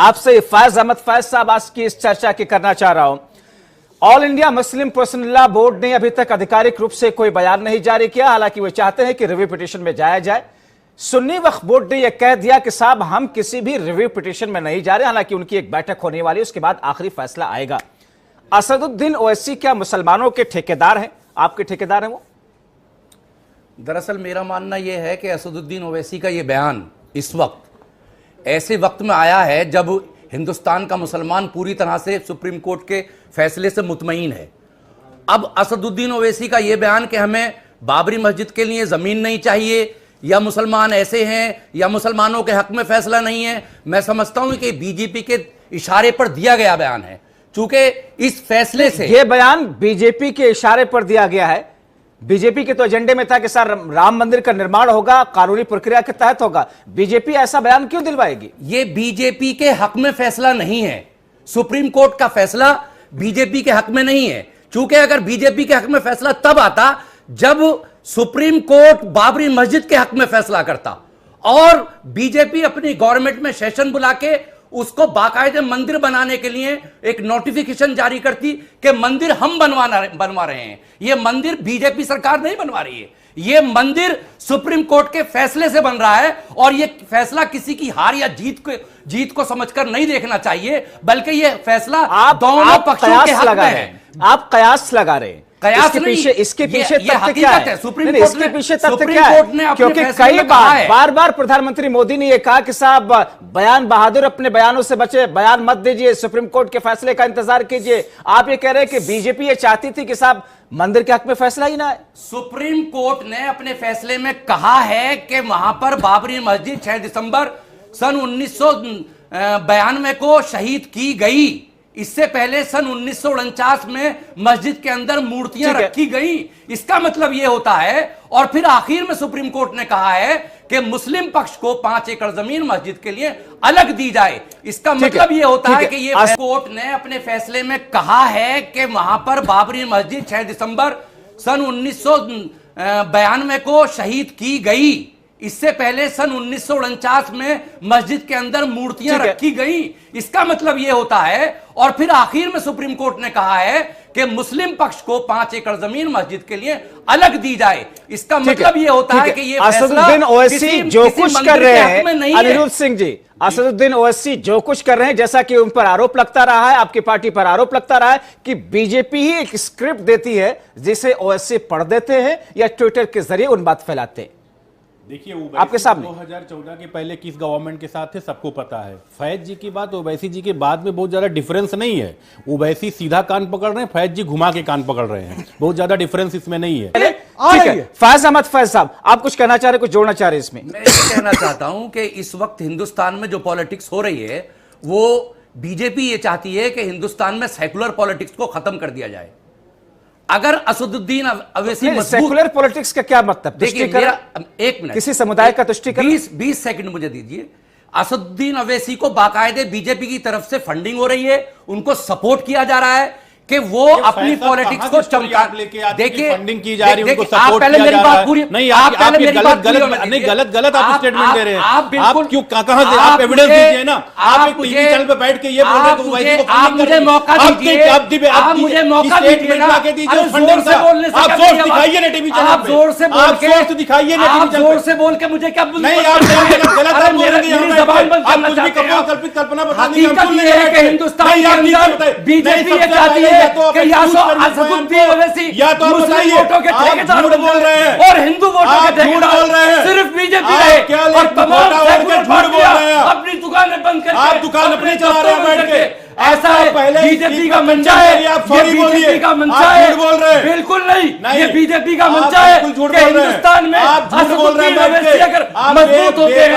आपसे फैज अहमद फैज साहब आज की इस चर्चा की करना चाह रहा हूं। All India Muslim personal law board ने अभी तक आधिकारिक रूप से कोई बयान नहीं जारी किया, हालांकि वे चाहते हैं कि रिव्यू पिटीशन में जाया जाए। सुन्नी वक्फ बोर्ड ने यह कह दिया कि साहब हम किसी भी रिव्यू पिटीशन में नहीं जा रहे, हालांकि उनकी एक बैठक होने वाली है, उसके बाद आखिरी फैसला आएगा। असदुद्दीन ओवैसी क्या मुसलमानों के ठेकेदार हैं? आपके ठेकेदार हैं वो? दरअसल मेरा मानना यह है कि असदुद्दीन ओवैसी का यह बयान इस वक्त ऐसे वक्त में आया है जब हिंदुस्तान का मुसलमान पूरी तरह से सुप्रीम कोर्ट के फैसले से मुतमईन है। अब असदुद्दीन ओवैसी का यह बयान कि हमें बाबरी मस्जिद के लिए जमीन नहीं चाहिए, या मुसलमान ऐसे हैं, या मुसलमानों के हक में फैसला नहीं है, मैं समझता हूं कि बीजेपी के इशारे पर दिया गया बयान है। चूंकि इस फैसले से यह बयान बीजेपी के इशारे पर दिया गया है। बीजेपी के तो एजेंडे में था कि सर राम मंदिर का निर्माण होगा, कानूनी प्रक्रिया के तहत होगा। बीजेपी ऐसा बयान क्यों दिलवाएगी? ये बीजेपी के हक में फैसला नहीं है। सुप्रीम कोर्ट का फैसला बीजेपी के हक में नहीं है। चूंकि अगर बीजेपी के हक में फैसला तब आता जब सुप्रीम कोर्ट बाबरी मस्जिद के हक में फैसला करता, और बीजेपी अपनी गवर्नमेंट में सेशन बुला के उसको बाकायदे मंदिर बनाने के लिए एक नोटिफिकेशन जारी करती कि मंदिर हम बनवा रहे हैं। यह मंदिर बीजेपी सरकार नहीं बनवा रही है, यह मंदिर सुप्रीम कोर्ट के फैसले से बन रहा है। और यह फैसला किसी की हार या जीत को समझकर नहीं देखना चाहिए, बल्कि यह फैसला दोनों पक्षों के हक में है। आप कयास लगा रहे हैं। इसके पीछे तथ्य क्या है? इसके पीछे तथ्य क्या है? क्योंकि कई बार प्रधानमंत्री मोदी ने यह कहा कि साहब बयान बहादुर अपने बयानों से बचे, बयान मत दीजिए, सुप्रीम कोर्ट के फैसले का इंतजार कीजिए। आप ये कह रहे हैं कि बीजेपी ये चाहती थी कि साहब मंदिर के हक में फैसला ही ना है। सुप्रीम कोर्ट ने अपने फैसले में कहा है कि वहां पर बाबरी मस्जिद 6 दिसंबर सन 1992 को शहीद की गई। इससे पहले सन 1949 में मस्जिद के अंदर मूर्तियां रखी गई। इसका मतलब यह होता है, और फिर आखिर में सुप्रीम कोर्ट ने कहा है कि मुस्लिम पक्ष को 5 एकड़ जमीन मस्जिद के लिए अलग दी जाए। इसका मतलब यह होता है कि ये कोर्ट ने अपने फैसले में कहा है कि वहां पर बाबरी मस्जिद 6 दिसंबर सन 1992 को शहीद की गई। इससे पहले सन 1949 में मस्जिद के अंदर मूर्तियां रखी गई। इसका मतलब यह होता है, और फिर आखिर में सुप्रीम कोर्ट ने कहा है कि मुस्लिम पक्ष को 5 एकड़ जमीन मस्जिद के लिए अलग दी जाए। इसका मतलब यह होता है कि ये असदुद्दीन ओवैसी जो कुछ कर रहे हैं, अनिरुद्ध सिंह जी, असदुद्दीन ओवैसी जो कुछ कर रहे हैं, जैसा कि उन पर आरोप लगता रहा है, आपकी पार्टी पर आरोप लगता रहा है कि बीजेपी ही एक स्क्रिप्ट देती है जिसे ओवैसी पढ़ देते हैं या ट्विटर के जरिए उन बात फैलाते हैं। देखिए, आपके सामने 2014 के पहले किस गवर्नमेंट के साथ थे सबको पता है। फैज जी की बात ओवैसी जी के बाद में बहुत ज्यादा डिफरेंस नहीं है। ओवैसी सीधा कान पकड़ रहे हैं, फैज जी घुमा के कान पकड़ रहे हैं। बहुत ज्यादा डिफरेंस इसमें नहीं है। ठीक है, फैज अहमद फैज साहब, आप कुछ कहना चाह रहे, कुछ जोड़ना चाह रहे इसमें? मैं ये कहना चाहता हूं कि इस वक्त हिंदुस्तान में जो पॉलिटिक्स हो रही है, वो बीजेपी ये चाहती है कि हिंदुस्तान में सेकुलर पॉलिटिक्स को खत्म कर दिया जाए। अगर असदुद्दीन ओवैसी सेकुलर पॉलिटिक्स का क्या मतलब? देखिए, मेरा 1 मिनट, किसी समुदाय का तुष्टीकरण? 20 सेकंड मुझे दीजिए। असदुद्दीन ओवैसी को बाकायदे बीजेपी की तरफ से फंडिंग हो रही है, उनको सपोर्ट किया जा रहा है कि वो अपनी पॉलिटिक्स को चमका। देखिए, फंडिंग की जा रही है, उनको आप सपोर्ट पहले किया मेरी जा रहा बात है। पूरी, नहीं, आप आप ये गलत आप स्टेटमेंट दे रहे हैं। आप क्यों, कहां से आप एविडेंस दीजिए ना। आप एक टीवी चैनल पे बैठ के ये बोल रहे हैं कि आप मुझे मौका दीजिए, आप मुझे मौका दीजिए ना। फंडिंग से आप सोर्स दिखाइए ना टीवी चैनल पे, आप जोर से बोल के, सोर्स दिखाइए ना टीवी चैनल पे। जोर से बोल के मुझे क्या नहीं, आप गलत आप बोल रहे हैं। जबान बंद आप करना कुछ भी चाहते हैं। कल्पित कल्पना बता दी। हकीकत ये है कि हिंदुस्तान के अंदर बीजेपी ये चाहती है कि असदुद्दीन ओवैसी या तो मुस्लिम वोटों के ठेकेदार बोल रहे हैं और हिंदू वोटों के ठेकेदार बोल रहे हैं। सिर्फ बीजेपी रहे, और तमाम सेकुलर पार्टियां अपनी दुकानें बंद करके, आप दुकान अपनी चला रहे हैं बैठ के। ऐसा है, बीजेपी का मंशा है, आप सॉरी बोलिए, बीजेपी का मंशा आप है। झूठ बोल रहे हैं। बिल्कुल नहीं, ये बीजेपी का मंशा आप है बिल्कुल झूठ कि बोल रहे हैं। हिंदुस्तान में आप झूठ बोल रहे हैं बैठ ओवैसी के। अगर आप मजबूत होते हैं,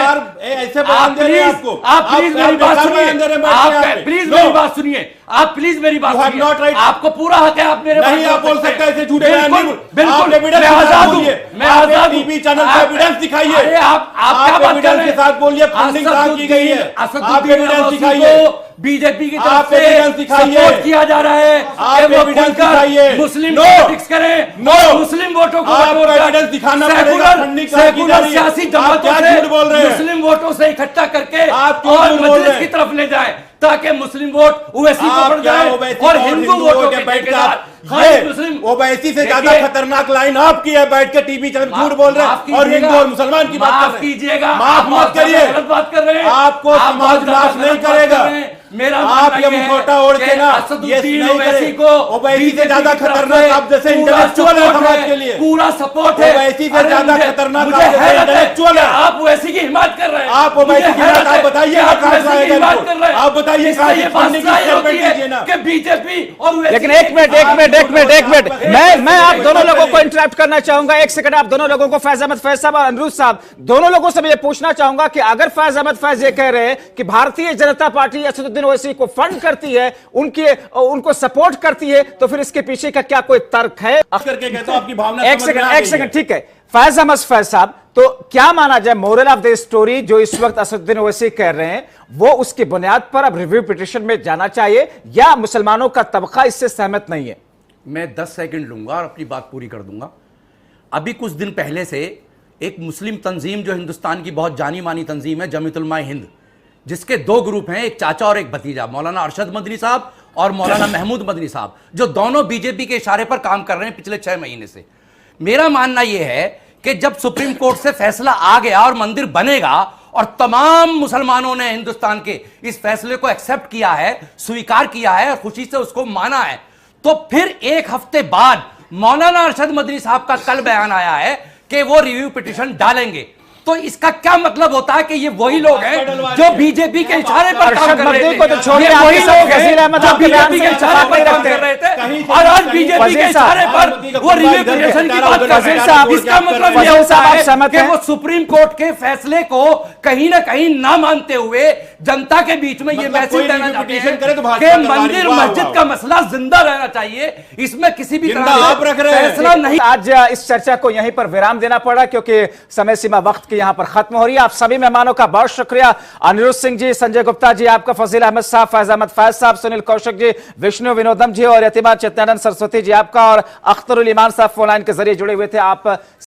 ऐसे बयान दे रहे हैं आपको। आप प्लीज मेरी बात सुनिए, आप प्लीज मेरी बात सुनिए, आप प्लीज मेरी बात सुनिए। आपको पूरा हक है, आप मेरे नहीं, आप बोल सकते हैं ऐसे झूठे बयान नहीं। बिल्कुल, मैं आजाद हूं, मैं आजाद हूं। टीवी चैनल पे एविडेंस दिखाइए। आप क्या बात कर रहे हैं? के साथ बोलिए, फंडिंग कहां की गई है, आप एविडेंस दिखाइए। बीजेपी की आप तरफ से evidence दिखाइए। सपोर्ट किया जा रहा है आप कि वो evidence खुलकर दिखाइए। मुस्लिम No। पॉलिटिक्स करें No। और मुस्लिम वोटों को आपको बटोर कर evidence दिखाना पड़ेगा, फंडिंग कहाँ की जा सेकुलर रही है। सियासी आप जमातों क्या से झूठ बोल रहे हैं? मुस्लिम वोटों से इकट्ठा करके आप क्यों और झूठ बोल मजलिस रहे की हैं? तरफ ले जाए ताकि मुस्लिम वोट ओवैसी को आप बढ़ क्या जाए ओवैसी और और हिंदू हिंदुओं वोटों के के बैठ के ठेकेदार आप खाली मुस्लिम ओवैसी से ज्यादा देखिए, खतरनाक लाइन आपकी है, बैठ के टीवी चैनल झूठ बोल रहे माफ हैं और कीजिएगा। हिंदू और मुसलमान की बात कर माफ रहे हैं। कीजिएगा, माफ आप मत बहुत करिए, गलत बात कर रहे हैं। आपको आप समाज बहुत माफ गलत नहीं बात कर करेगा। रहे हैं। मेरा आप मानना ये ये है मुखौटा ओढ़ के कि ना असदुद्दीन ये नहीं ओवैसी करें। को ओवैसी से बीजेपी ज्यादा की तरफ खतरनाक आप जैसे पूरा इंटेलेक्चुअल है सपोर्ट समाज के लिए। पूरा सपोर्ट है। ओवैसी से अरे ज्यादा मुझे- खतरनाक मुझे आप जैसे हैरत है इंटेलेक्चुअल कि है। आप ओवैसी की हिमायत कर रहे हैं। आप ओवैसी मुझे की हैरत हिमायत है आप बताइए कि ना, आप कहाँ से ओवैसी की आएगा हिमायत इनको? कर रहे हैं। आप बताइए इससे कहाँ से ये बात फंडिंग की जाहिर होती स्टेटमेंट है दीजिए ना। कि बीजेपी और ओवैसी लेकिन एक मिनट मैं आप दोनों लोगों को इंटरप्ट करना चाहूंगा। एक सेकंड, आप दोनों लोगों को, फैज अहमद फैज साहब और अनिरुद्ध साहब, दोनों लोगों से मैं ये पूछना चाहूंगा कि अगर फैज अहमद फैज ये कह रहे हैं कि भारतीय जनता पार्टी असदुद्दीन ओवैसी को फंड करती है, उनको सपोर्ट करती है, तो फिर इसके पीछे का क्या कोई तर्क है? करके कहता हूं, आपकी भावना एक समझ में आ सेकंड, गई है। ठीक है फैज अहमद फैज साहब, तो क्या माना जाए मोरल ऑफ द स्टोरी जो इस वक्त असदुद्दीन ओवैसी कह रहे हैं, वो उसकी बुनियाद पर अब रिव्यू पिटीशन में जाना चाहिए या मुसलमानों का तबका इससे सहमत नहीं है? मैं 10 सेकंड लूंगा और अपनी बात पूरी कर दूंगा। अभी कुछ दिन पहले से एक मुस्लिम तंजीम जो हिंदुस्तान की बहुत जानी मानी तंजीम है, जमीयत उलमा हिंद, जिसके दो ग्रुप हैं, एक चाचा और एक भतीजा, मौलाना अरशद मदनी साहब और मौलाना महमूद मदनी साहब, जो दोनों बीजेपी के इशारे पर काम कर रहे हैं पिछले 6 महीने से। मेरा मानना यह है कि जब सुप्रीम कोर्ट से फैसला आ गया और मंदिर बनेगा और तमाम मुसलमानों ने हिंदुस्तान के इस फैसले को एक्सेप्ट किया है, स्वीकार किया है और खुशी से उसको माना है, तो फिर एक हफ्ते बाद मौलाना अरशद मदनी साहब का कल बयान आया है कि वो रिव्यू पिटीशन डालेंगे। तो इसका क्या मतलब होता है कि ये वही लोग हैं जो बीजेपी के इशारे पर काम कर रहे थे। को तो छोड़िए, ये आपके वही साथ लोग हैं फजील अहमद जो आपके बयान बीजेपी से के इशारे पर काम रखते कर रहे थे कहीं से और आज कहीं बीजेपी के इशारे पर वो रिव्यू पिटीशन की बात कर रहे फजील हैं। साहब, इसका मतलब फजील ये होता साहब, आप है सहमत कि हैं? वो सुप्रीम कोर्ट के फैसले को कहीं ना कहीं ना मानते हुए जनता के बीच में ये मतलब मैसेज कोई देना review चाहते petition करे तो हैं भाजपा कि करवा रही है। मंदिर वाह, मस्जिद वाह। का मसला जिंदा रहना चाहिए, इसमें किसी भी जिंदा तरह आप रख रहे हैं। फैसला नहीं। आज इस चर्चा को यहीं पर विराम देना पड़ा क्योंकि समय सीमा वक्त की यहां पर खत्म हो रही है। आप सभी मेहमानों का बहुत शुक्रिया, अनिरुद्ध सिंह जी, संजय गुप्ता जी, आपका फजील अहमद साहब, फैज अहमद फैज साहब, सुनील कौशिक जी, विष्णु विनोदम जी और यतिमान चित्तानंद सरस्वती जी आपका, और अख्तरुल ईमान साहब फोन लाइन के जरिए जुड़े हुए थे। आप